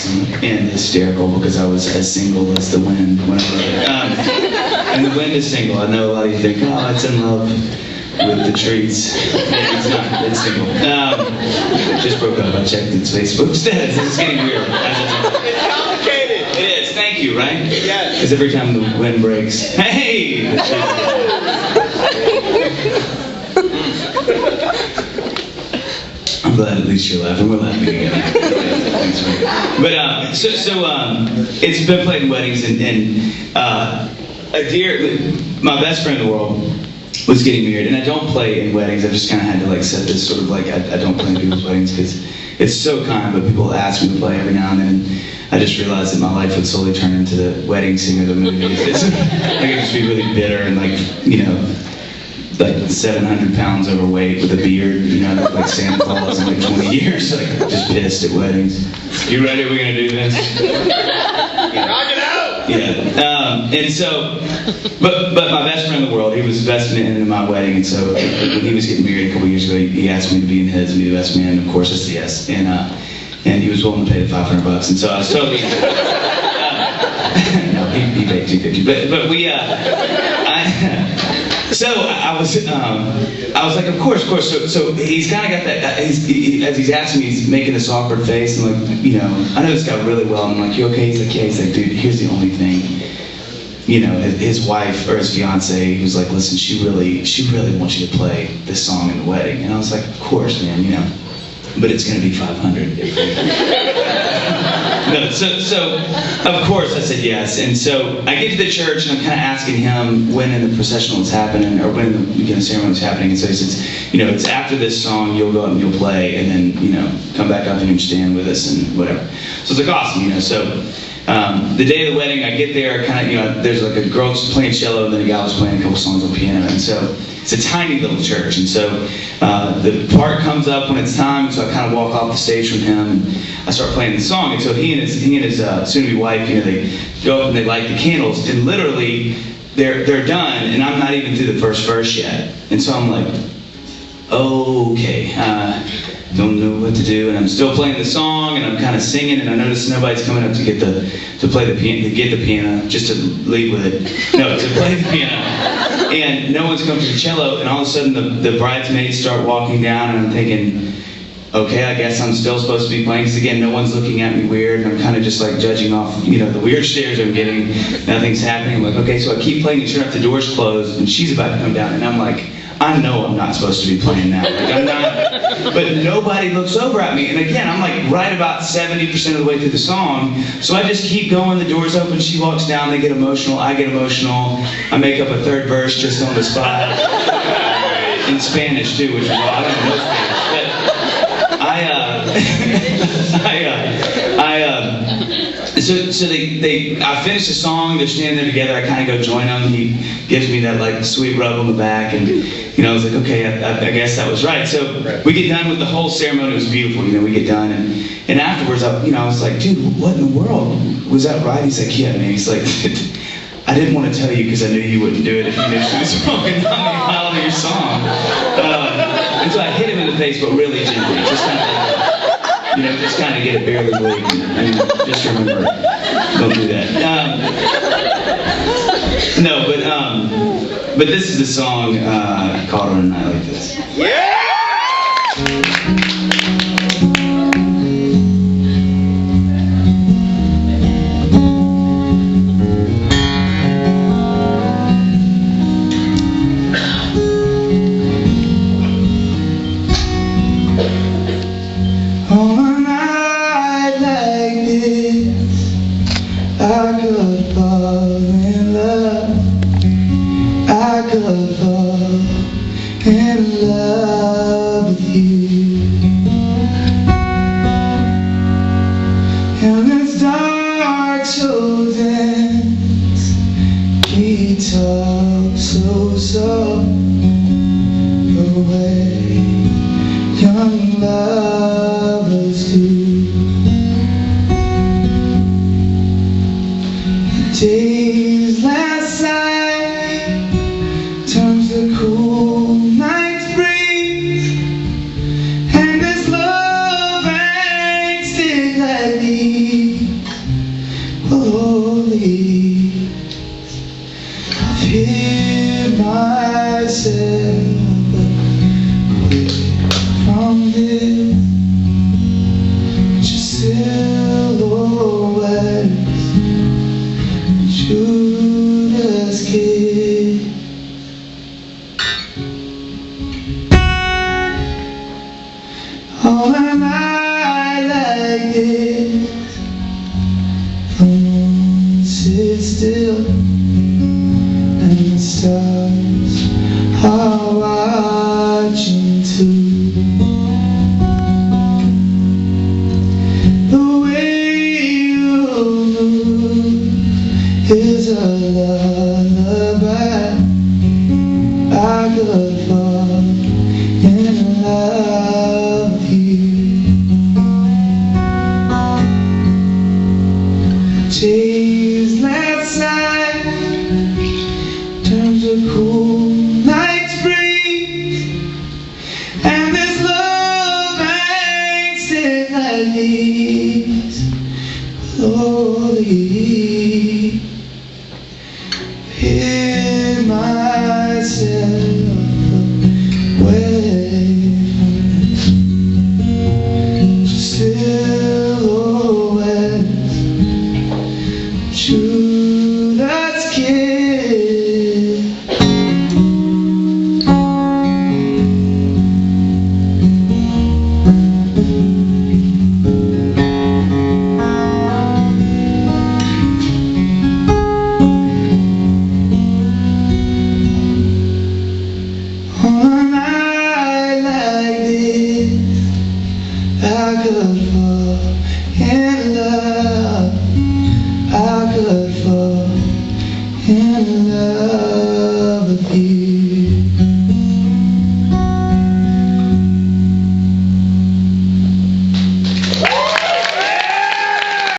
and hysterical because I was as single as the wind when I wrote it. And the wind is single. I know a lot of you think, oh, it's in love with the trees. It's not. It's single. It just broke up. I checked its Facebook status. It's getting weird. It's complicated. It is. Thank you, right? Yes. Because every time the wind breaks, hey! I'm glad at least you're laughing. We're laughing together. Thanks, man. But it's been played in weddings, and my best friend in the world was getting married, and I don't play in weddings. I just kind of had to set this sort of I don't play in people's weddings because it's so kind, but people ask me to play every now and then. I just realized that my life would slowly turn into the wedding singer of the movies. I could just be really bitter and 700 pounds overweight with a beard, like Santa Claus in 20 years, just pissed at weddings. You ready? We're gonna do this? Knock it out! Yeah. And so, but my best friend in the world, he was the best man in my wedding, and so when he was getting married a couple years ago, he asked me to be in his and be the best man, and of course I said yes. And he was willing to pay the $500, and so I was totally. No, he paid $250, but we. So I was like, of course. So he's kind of got that. As he's asking me, he's making this awkward face, and I know this guy really well. And I'm like, you okay? He's like, yeah. He's like, dude, here's the only thing. His wife or his fiance, he was like, listen, she really wants you to play this song in the wedding. And I was like, of course, man, but it's gonna be $500. No, so of course I said yes, and so I get to the church and I'm kind of asking him when in the processional is happening or when the ceremony is happening, and so he says, it's after this song you'll go up and you'll play, and then come back up and you stand with us and whatever. So it's like awesome, So the day of the wedding, I get there, kind of there's a girl playing cello and then a guy was playing a couple songs on piano, and so it's a tiny little church, and so the part comes up when it's time, so I kind of walk off the stage from him, and I start playing the song, and so he and his soon-to-be wife, they go up and they light the candles, and literally they're done, and I'm not even through the first verse yet, and so I'm like, okay, don't know what to do, and I'm still playing the song, and I'm kind of singing, and I notice nobody's coming up to get the piano, just to lead with it. No, to play the piano, and no one's coming to the cello, and all of a sudden the bridesmaids start walking down, and I'm thinking, okay, I guess I'm still supposed to be playing, because again, no one's looking at me weird, and I'm kind of just judging off, the weird stares I'm getting, nothing's happening. I'm like, okay, so I keep playing, and sure enough, the door's closed, and she's about to come down, and I'm like, I know I'm not supposed to be playing now. I'm not, but nobody looks over at me. And again, I'm right about 70% of the way through the song. So I just keep going, the door's open, she walks down, they get emotional, I get emotional. I make up a third verse just on the spot. In Spanish too, which is, I don't know Spanish. But I finish the song, they're standing there together, I kind of go join them, he gives me that sweet rub on the back, and I was like, okay, I guess that was right. So we get done with the whole ceremony, it was beautiful, we get done, and afterwards, I was like, dude, what in the world, was that right? He's like, yeah, man, he's like, I didn't want to tell you because I knew you wouldn't do it if you knew she was wrong and not me following your song. And so I hit him in the face, but really gently, just kind of get it barely bleeding. And just remember, don't do that. But this is a song called On a Night Like This. Yeah! On a night like this, I could fall in love. I could fall in love with you. And this dark so dense, we talk so soft, the way young lovers do. Days last sight turns to cool night's breeze, and this love ain't still like these. silhouettes, Judas kid. On a night like this, the moon sits still and the stars are watching too. The way you move is a lullaby. I could fall in love with you. Days last night turns to cool night's breeze, and this love hangs still like these, slowly hear myself away. Silhouettes, Judas kid. On a night like this, I could fall in love. I could fall in love with you.